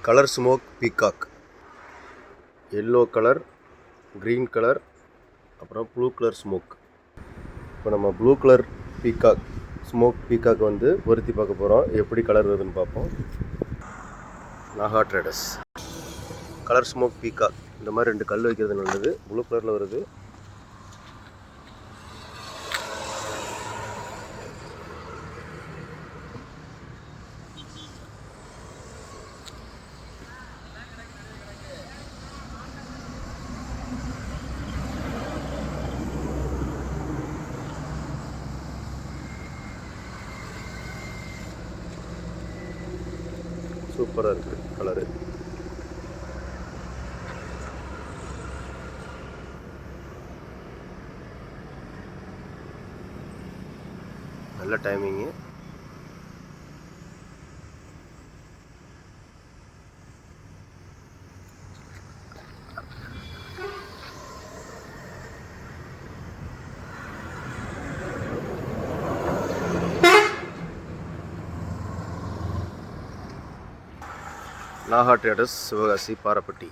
Colour smoke peacock, yellow colour, green colour, அப்புறம் blue colour smoke. இப்போ நம்ம blue colour peacock smoke peacock வந்து பொருத்தி பார்க்க போகிறோம். எப்படி கலர் வருதுன்னு பார்ப்போம். Naga traders colour smoke peacock. இந்த மாதிரி 2 கல் வைக்கிறது நல்லது. ப்ளூ கலரில் வருது. சூப்பராக இருக்குது கலரு. நல்ல டைமிங்கு. நாகா ட்ரேடர்ஸ், சிவகாசி, பாரப்பட்டி.